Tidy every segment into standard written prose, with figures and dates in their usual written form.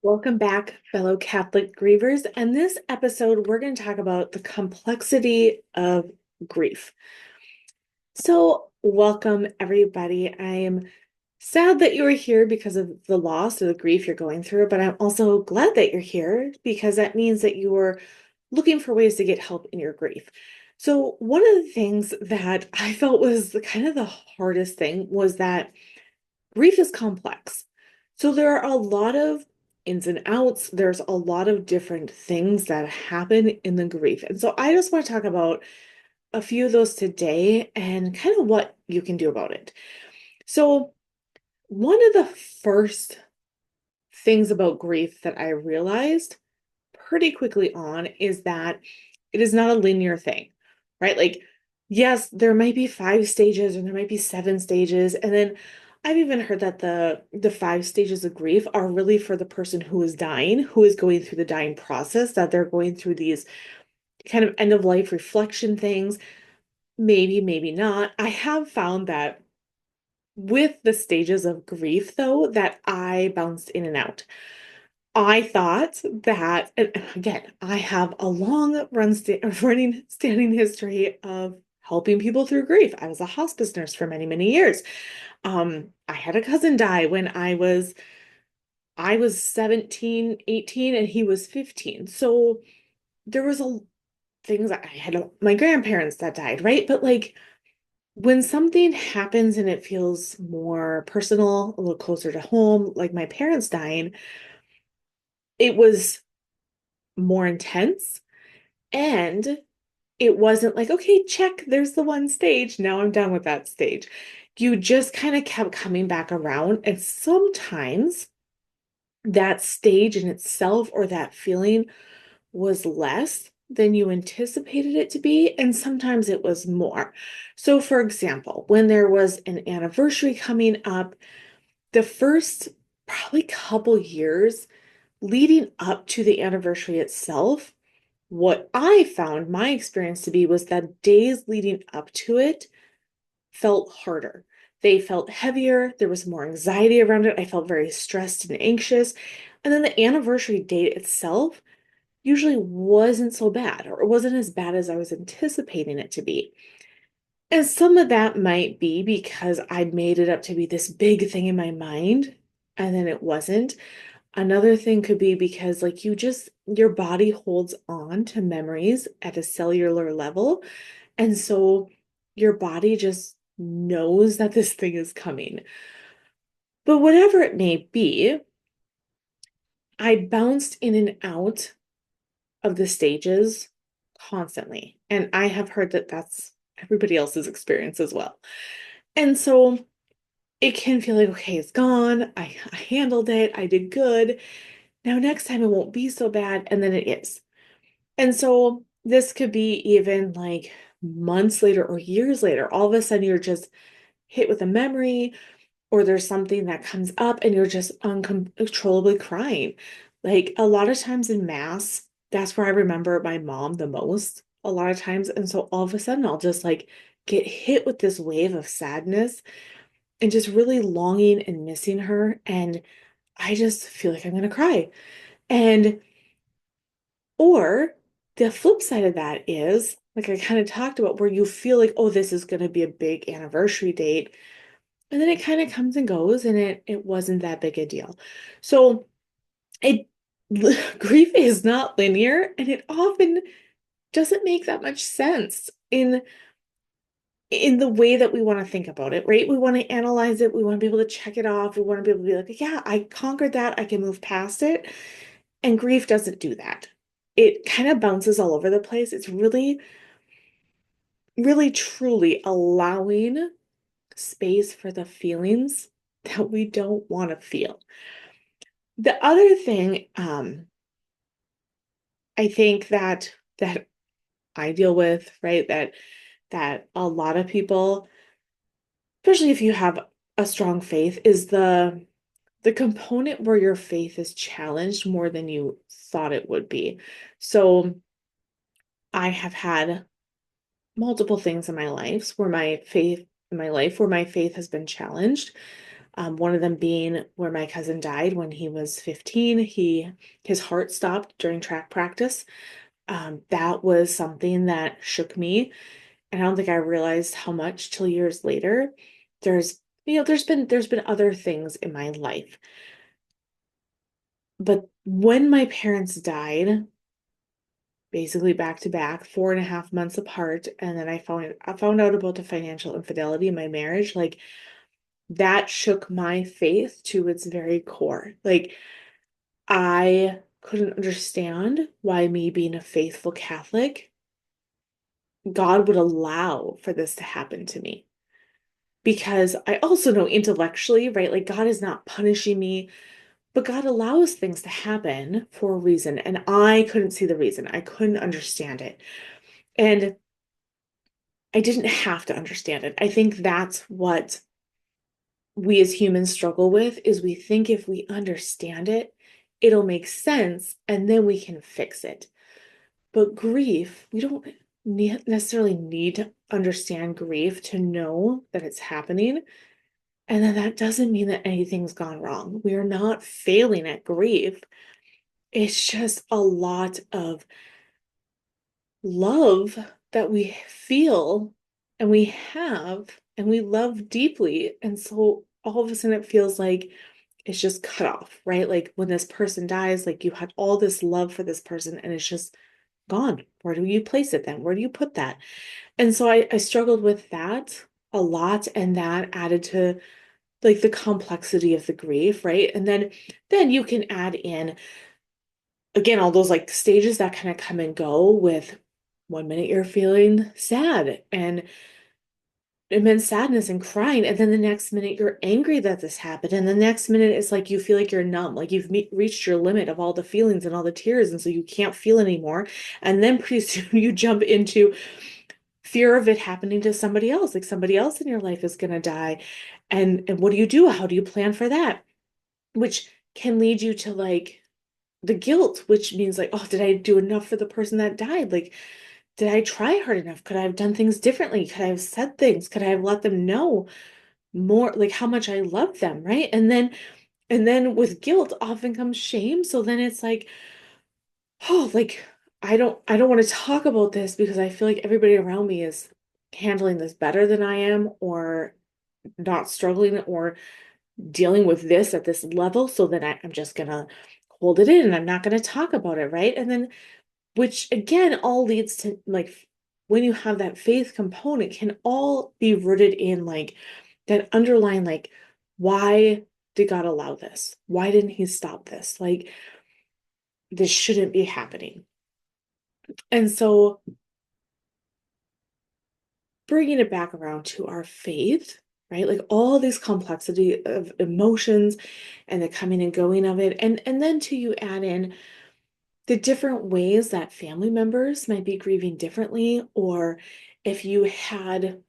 Welcome back, fellow Catholic grievers. And this episode, we're going to talk about the complexity of grief. So, welcome, everybody. I am sad that you are here because of the loss or the grief you're going through, but I'm also glad that you're here because that means that you are looking for ways to get help in your grief. So, one of the things that I felt was kind of the hardest thing was that grief is complex. So there are a lot of ins and outs. There's a lot of different things that happen in the grief. And so I just want to talk about a few of those today and kind of what you can do about it. So, one of the first things about grief that I realized pretty quickly on is that it is not a linear thing, right? Like, yes, there might be five stages or there might be seven stages. And then I've even heard that the five stages of grief are really for the person who is dying, who is going through the dying process, that they're going through these kind of end of life reflection things. Maybe, maybe not. I have found that with the stages of grief, though, that I bounced in and out. I thought that, and again, I have a running standing history of helping people through grief. I was a hospice nurse for many, many years. I had a cousin die when I was 17, 18, and he was 15. So there was a things I had my grandparents that died, right? But like when something happens and it feels more personal, a little closer to home, like my parents dying, it was more intense. And it wasn't like, okay, check, there's the one stage. Now I'm done with that stage. You just kind of kept coming back around. And sometimes that stage in itself or that feeling was less than you anticipated it to be. And sometimes it was more. So, for example, when there was an anniversary coming up, the first probably couple years leading up to the anniversary itself, what I found my experience to be was that days leading up to it felt harder. They felt heavier. There was more anxiety around it. I felt very stressed and anxious. And then the anniversary date itself usually wasn't so bad, or it wasn't as bad as I was anticipating it to be. And some of that might be because I'd made it up to be this big thing in my mind, and then it wasn't. Another thing could be because, like, your body holds on to memories at a cellular level. And so your body just knows that this thing is coming. But whatever it may be, I bounced in and out of the stages constantly. And I have heard that that's everybody else's experience as well. And so it can feel like, okay, it's gone. I handled it. I did good. Now, next time it won't be so bad. And then it is. And so this could be even like months later or years later. All of a sudden, you're just hit with a memory, or there's something that comes up and you're just uncontrollably crying. Like a lot of times in mass, that's where I remember my mom the most, a lot of times. And so all of a sudden, I'll just like get hit with this wave of sadness and just really longing and missing her. And I just feel like I'm going to cry. And, or the flip side of that is, like I kind of talked about, where you feel like, oh, this is going to be a big anniversary date. And then it kind of comes and goes, and it wasn't that big a deal. So it grief is not linear, and it often doesn't make that much sense in the way that we want to think about it, right? We want to analyze it, we want to be able to check it off, we want to be able to be like, yeah, I conquered that, I can move past it. And grief doesn't do that. It kind of bounces all over the place. It's really, really, truly allowing space for the feelings that we don't want to feel. The other thing, I think that I deal with, right, that a lot of people, especially if you have a strong faith, is the component where your faith is challenged more than you thought it would be. So I have had multiple things in my life where my faith has been challenged. One of them being where my cousin died when he was 15. His heart stopped during track practice. That was something that shook me, and I don't think I realized how much till years later. There's, there's been other things in my life, but when my parents died, basically back to back, 4.5 months apart, and then I found out about the financial infidelity in my marriage, like that shook my faith to its very core. Like I couldn't understand why me being a faithful Catholic, God would allow for this to happen to me. Because I also know intellectually, right? Like God is not punishing me, but God allows things to happen for a reason. And I couldn't see the reason. I couldn't understand it. And I didn't have to understand it. I think that's what we as humans struggle with is we think if we understand it, it'll make sense and then we can fix it. But grief, we don't necessarily need to understand grief to know that it's happening. And then that doesn't mean that anything's gone wrong. We are not failing at grief. It's just a lot of love that we feel and we have and we love deeply. And so all of a sudden it feels like it's just cut off, right? Like when this person dies, like you had all this love for this person and it's just gone. Where do you place it then? Where do you put that? And so I struggled with that a lot, and that added to like the complexity of the grief, right? And then you can add in again all those like stages that kind of come and go with 1 minute you're feeling sad and immense sadness and crying, and then the next minute you're angry that this happened, and the next minute it's like you feel like you're numb, like you've reached your limit of all the feelings and all the tears, and so you can't feel anymore. And then pretty soon you jump into fear of it happening to somebody else, like somebody else in your life is going to die. And what do you do? How do you plan for that? Which can lead you to like the guilt, which means like, oh, did I do enough for the person that died? Like, did I try hard enough? Could I have done things differently? Could I have said things? Could I have let them know more, like how much I love them, right? And then with guilt often comes shame. So then it's like, oh, like I don't want to talk about this because I feel like everybody around me is handling this better than I am, or not struggling or dealing with this at this level. So then I'm just gonna hold it in and I'm not gonna talk about it, right? And then which again all leads to like when you have that faith component can all be rooted in like that underlying like why did God allow this? Why didn't he stop this? Like this shouldn't be happening. And so bringing it back around to our faith, right? Like all this complexity of emotions and the coming and going of it. And then to you add in the different ways that family members might be grieving differently, or if you had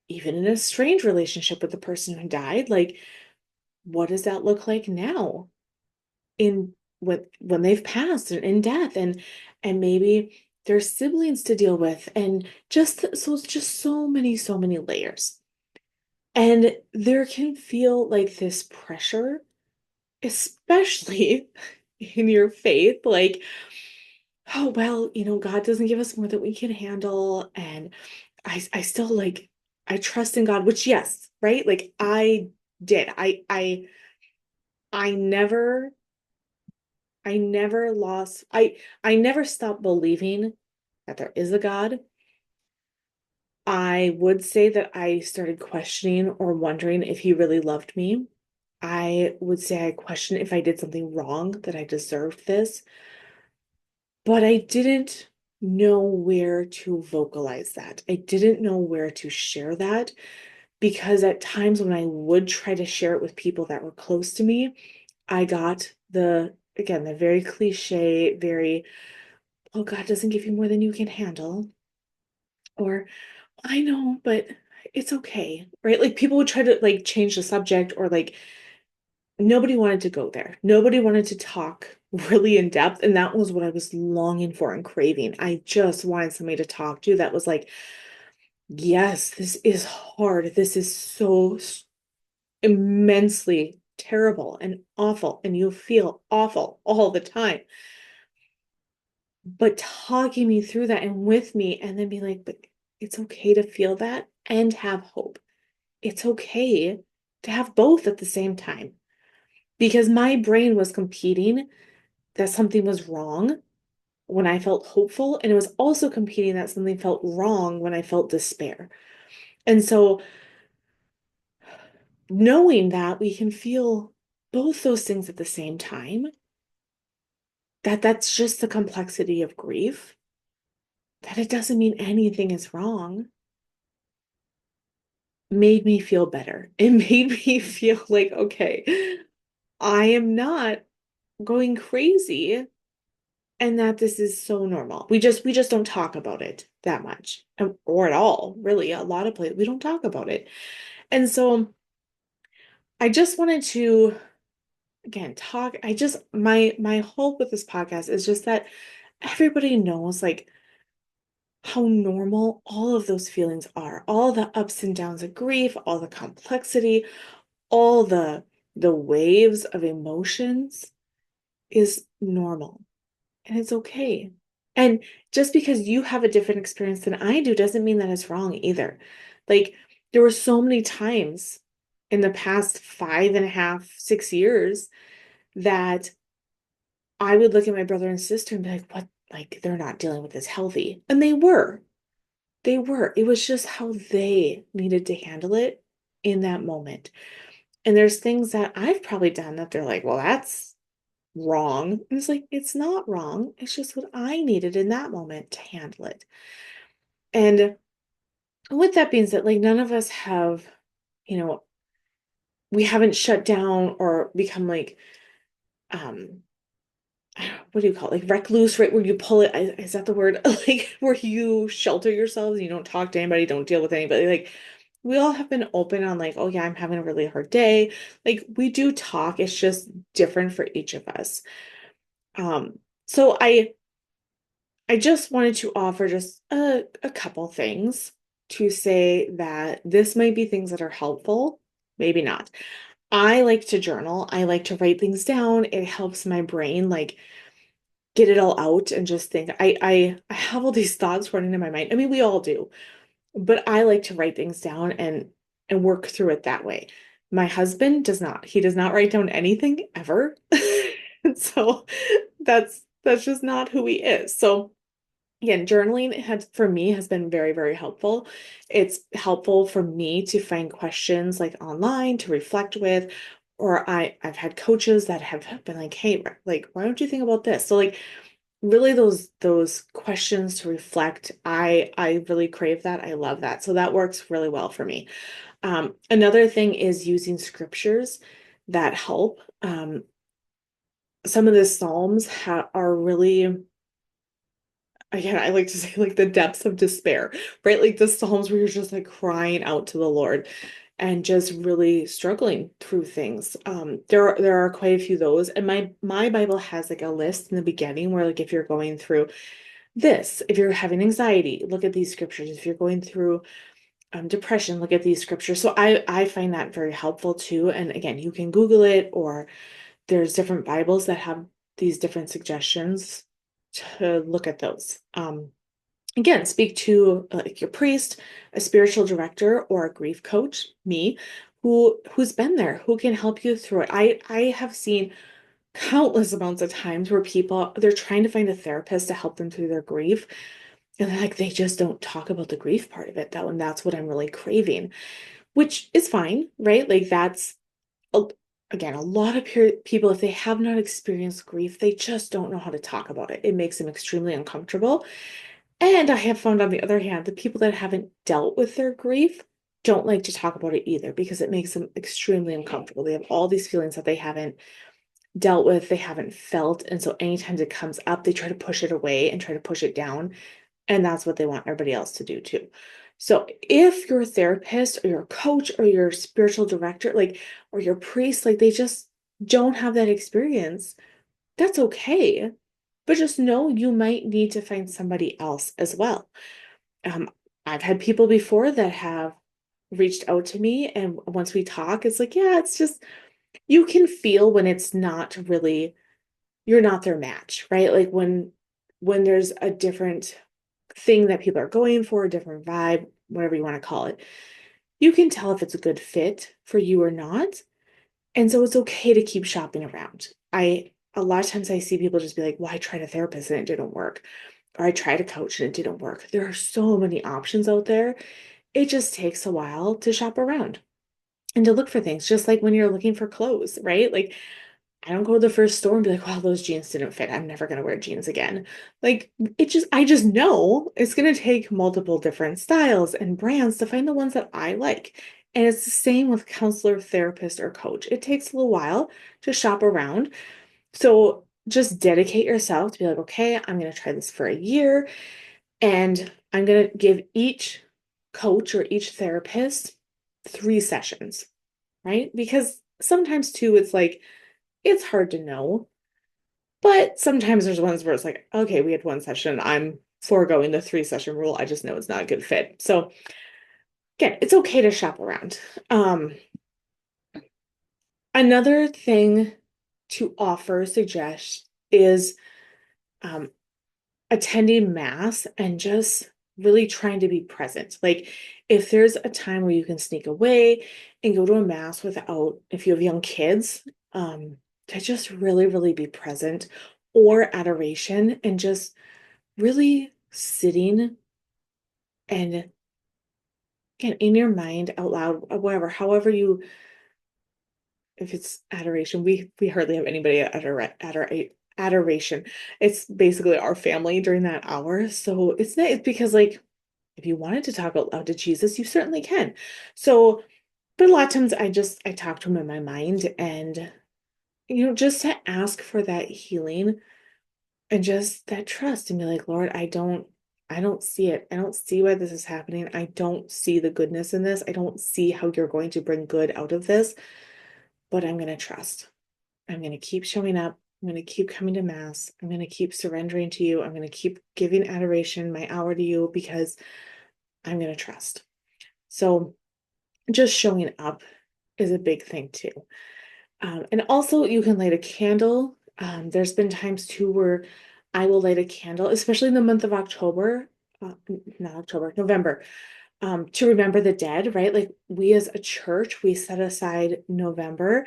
even in a strange relationship with the person who died, like what does that look like now in when they've passed and in death, and maybe there's siblings to deal with, and just so it's just so many layers. And there can feel like this pressure, especially in your faith, like, oh, well, God doesn't give us more than we can handle. And I still like, I trust in God, which, yes, right? Like I did. I never, I never lost, I never stopped believing that there is a God. I would say that I started questioning or wondering if he really loved me. I would say I questioned if I did something wrong, that I deserved this, but I didn't know where to vocalize that. I didn't know where to share that because at times when I would try to share it with people that were close to me, I got again, the very cliche, very, oh, God doesn't give you more than you can handle. Or I know, but it's okay, right? Like people would try to like change the subject, or like nobody wanted to go there. Nobody wanted to talk really in depth. And that was what I was longing for and craving. I just wanted somebody to talk to that was like, yes, this is hard. This is so immensely terrible and awful, and you feel awful all the time. But talking me through that and with me, and then be like, but it's okay to feel that and have hope. It's okay to have both at the same time. Because my brain was competing that something was wrong when I felt hopeful, and it was also competing that something felt wrong when I felt despair. And so knowing that we can feel both those things at the same time, that's just the complexity of grief, that it doesn't mean anything is wrong, made me feel better. It made me feel like, okay, I am not going crazy and that this is so normal. We just don't talk about it that much or at all, really. A lot of places we don't talk about it. And so I just wanted to again talk I just my hope with this podcast is just that everybody knows like how normal all of those feelings are, all the ups and downs of grief, all the complexity, all the waves of emotions is normal and it's okay. And just because you have a different experience than I do doesn't mean that it's wrong either. Like there were so many times in the past 5.5, 6 years that I would look at my brother and sister and be like, what? Like, they're not dealing with this healthy. And they were. They were. It was just how they needed to handle it in that moment. And there's things that I've probably done that they're like, well, that's wrong. And it's like, it's not wrong. It's just what I needed in that moment to handle it. And with that being said, like, none of us have, you know, we haven't shut down or become like, um, what do you call it? Like recluse, right? Where you pull it, is that the word? Like where you shelter yourselves, you don't talk to anybody, don't deal with anybody. Like we all have been open on like, oh yeah, I'm having a really hard day. Like we do talk, it's just different for each of us. So I just wanted to offer just a couple things to say that this might be things that are helpful, maybe not. I like to journal. I like to write things down. It helps my brain like get it all out and just think. I have all these thoughts running in my mind. I mean, we all do, but I like to write things down and work through it that way. My husband does not. He does not write down anything ever. And so that's just not who he is. So again, journaling had for me has been very, very helpful. It's helpful for me to find questions like online to reflect with, or I've had coaches that have been like, hey, like, why don't you think about this? So like really those questions to reflect, I really crave that. I love that. So that works really well for me. Another thing is using scriptures that help. Some of the Psalms are really again, I like to say like the depths of despair, right? Like the Psalms where you're just like crying out to the Lord and just really struggling through things. There are quite a few of those. And my Bible has like a list in the beginning where like if you're going through this, if you're having anxiety, look at these scriptures. If you're going through depression, look at these scriptures. So I find that very helpful too. And again, you can Google it or there's different Bibles that have these different suggestions to look at those. Again, speak to like your priest, a spiritual director, or a grief coach, me, who's been there, who can help you through it. I have seen countless amounts of times where people they're trying to find a therapist to help them through their grief. And they're like, they just don't talk about the grief part of it. That's what I'm really craving, which is fine, right? Like that's a, again, a lot of people, if they have not experienced grief, they just don't know how to talk about it. It makes them extremely uncomfortable. And I have found, on the other hand, the people that haven't dealt with their grief don't like to talk about it either because it makes them extremely uncomfortable. They have all these feelings that they haven't dealt with, they haven't felt. And so anytime it comes up, they try to push it away and try to push it down. And that's what they want everybody else to do too. So if you're a therapist or your coach or your spiritual director, like, or your priest, like they just don't have that experience, that's okay. But just know you might need to find somebody else as well. Um, I've had people before that have reached out to me, and once we talk, it's like, yeah, it's just you can feel when it's not really you're not their match, right? Like when there's a different thing that people are going for, a different vibe, whatever you want to call it. You can tell if it's a good fit for you or not. And so it's okay to keep shopping around. A lot of times I see people just be like, well, I tried a therapist and it didn't work. Or I tried a coach and it didn't work. There are so many options out there. It just takes a while to shop around and to look for things, just like when you're looking for clothes, right? Like I don't go to the first store and be like, wow, those jeans didn't fit. I'm never going to wear jeans again. Like I just know it's going to take multiple different styles and brands to find the ones that I like. And it's the same with counselor, therapist, or coach. It takes a little while to shop around. So just dedicate yourself to be like, okay, I'm going to try this for a year and I'm going to give each coach or each therapist 3 sessions, right? Because sometimes too, it's like, it's hard to know. But sometimes there's ones where it's like, okay, we had 1 session. I'm foregoing the 3 session rule. I just know it's not a good fit. So again, it's okay to shop around. Another thing to offer, suggest is um, attending mass and just really trying to be present. Like if there's a time where you can sneak away and go to a mass without, if you have young kids, to just really, really be present or adoration and just really sitting and again in your mind out loud, whatever, however you, if it's adoration, we hardly have anybody at adoration. It's basically our family during that hour. So it's nice because like if you wanted to talk out loud to Jesus, you certainly can. So, but a lot of times I talk to him in my mind and just to ask for that healing and just that trust and be like, Lord, I don't see it. I don't see why this is happening. I don't see the goodness in this. I don't see how you're going to bring good out of this, but I'm going to trust. I'm going to keep showing up. I'm going to keep coming to mass. I'm going to keep surrendering to you. I'm going to keep giving adoration, my hour to you, because I'm going to trust. So just showing up is a big thing too. And also you can light a candle. There's been times too where I will light a candle, especially in the month of October, not October, November, to remember the dead, right? Like we as a church, we set aside November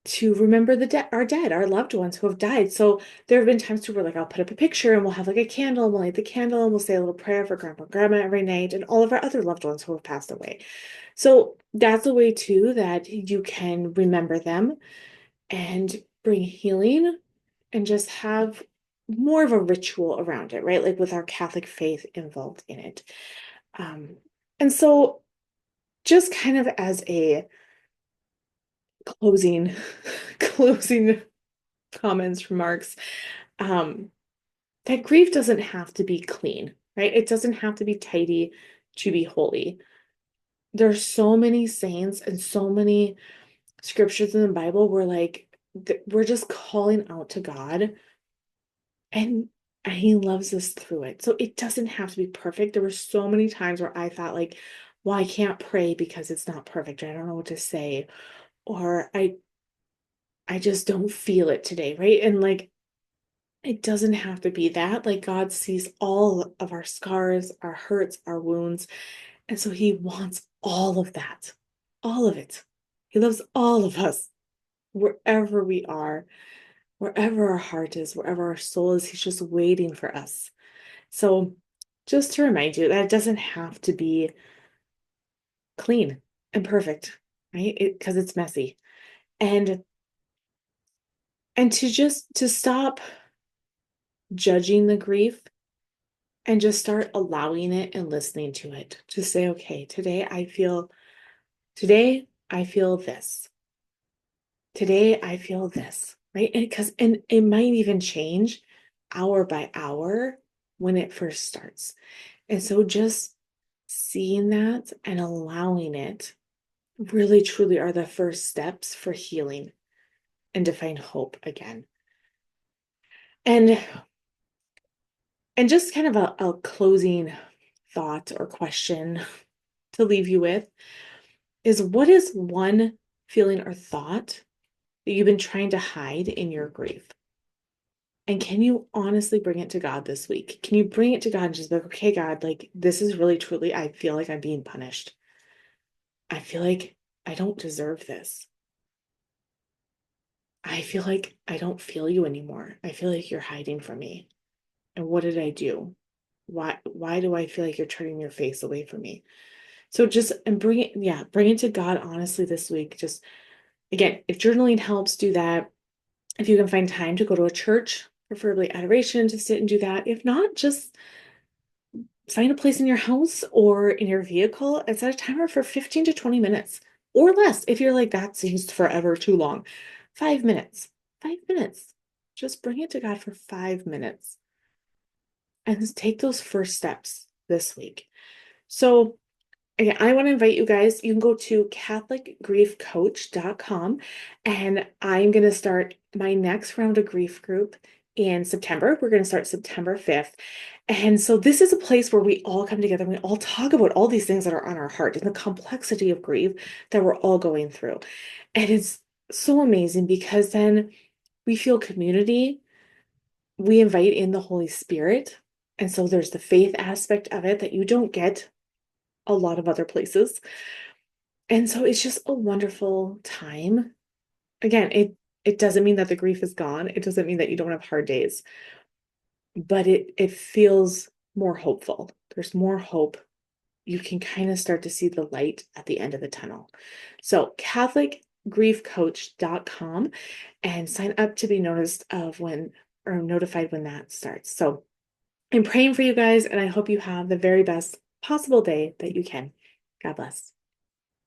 to remember the dead, our loved ones who have died. So there have been times too where like I'll put up a picture and we'll have like a candle, and we'll light the candle, and we'll say a little prayer for grandpa and grandma every night and all of our other loved ones who have passed away. So that's a way too that you can remember them and bring healing and just have more of a ritual around it, right? Like with our Catholic faith involved in it. Um, and so just kind of as a closing closing comments, remarks, um, that grief doesn't have to be clean, right? It doesn't have to be tidy to be holy. There's so many saints and so many scriptures in the Bible where like we're just calling out to God and he loves us through it. So it doesn't have to be perfect. There were so many times where I thought like, well, I can't pray because it's not perfect. Or I don't know what to say. Or I just don't feel it today, right? And like it doesn't have to be that. Like God sees all of our scars, our hurts, our wounds. And so he wants all of that. All of it. He loves all of us wherever we are. Wherever our heart is, wherever our soul is, he's just waiting for us. So, just to remind you that it doesn't have to be clean and perfect, right? Because it's messy. And to just to stop judging the grief and just start allowing it and listening to it. Just say, okay, today I feel this. Today I feel this, right? And it might even change hour by hour when it first starts. And so just seeing that and allowing it really truly are the first steps for healing and to find hope again. And just kind of a closing thought or question to leave you with is, what is one feeling or thought that you've been trying to hide in your grief? And can you honestly bring it to God this week? Can you bring it to God and just be like, okay, God, like this is really truly, I feel like I'm being punished. I feel like I don't deserve this. I feel like I don't feel you anymore. I feel like you're hiding from me. And what did I do? Why do I feel like you're turning your face away from me? So just, and bring it, yeah, bring it to God honestly this week. Just again, if journaling helps, do that. If you can find time to go to a church, preferably adoration, to sit and do that. If not, just find a place in your house or in your vehicle and set a timer for 15 to 20 minutes or less. If you're like, that seems forever too long, 5 minutes, 5 minutes. Just bring it to God for 5 minutes and just take those first steps this week. So, again, I want to invite you guys. You can go to catholicgriefcoach.com, and I'm going to start my next round of grief group in September. We're going to start September 5th. And so this is a place where we all come together and we all talk about all these things that are on our heart and the complexity of grief that we're all going through. And it's so amazing because then we feel community. We invite in the Holy Spirit. And so there's the faith aspect of it that you don't get a lot of other places. And so it's just a wonderful time. Again, it doesn't mean that the grief is gone. It doesn't mean that you don't have hard days, but it feels more hopeful. There's more hope. You can kind of start to see the light at the end of the tunnel. So catholicgriefcoach.com and sign up to be noticed of when, or notified when that starts. So I'm praying for you guys, and I hope you have the very best possible day that you can. God bless.